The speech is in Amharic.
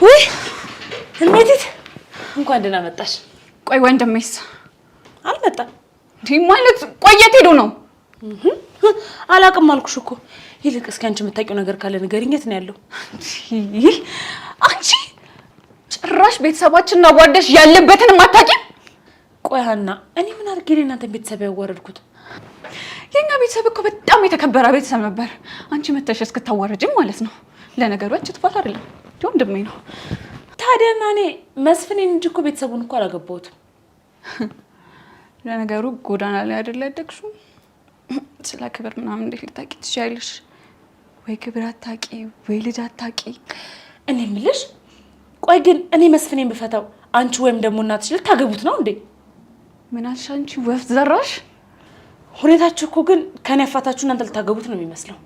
ወይ እሜቴት እንኳን ደህና መጣሽ። ቆይ ወንድሜስ አልመጣም ማለት ቆየት ሄዶ ነው? አላቅም አልኩሽ እኮ። ይልቅ እስኪ አንቺ የምታውቂው ነገር ካለ ንገሪኝ። የት ነው ያለው? አንቺ ጭራሽ ቤተሰባችንን አዋርደሽ ያለበትንም አታውቂም? ቆይ ሀና፣ እኔ ምን አድርጌ እናንተን ቤተሰብ ያዋረድኩት? የኛ ቤተሰብ እኮ በጣም የተከበረ ቤተሰብ ነበር። አንቺ መተሽ እስክታዋረጅም ማለት ነው። ለነገሩ አንቺ ጥፋት አይደለም ወንድሜ ነው። ታዲያና እኔ መስፍኔን እንጂ እኮ ቤተሰቡን እኮ አላገባሁትም። ለነገሩ ጎዳና ላይ አይደል ያደግሽው? ስለ ክብር ምናምን እንዴት ልታውቂ ትችያለሽ? ወይ ክብር አታውቂ ወይ ልጅ አታውቂ። እኔ የምልሽ ቆይ ግን እኔ መስፍኔን ብፈታው አንቺ ወይም ደግሞ እናትሽ ልታገቡት ነው እንዴ? ምን አልሽ አንቺ ወፍ ዘራሽ? ሁኔታችሁ እኮ ግን ከኔ አፋታችሁ እናንተ ልታገቡት ነው የሚመስለው።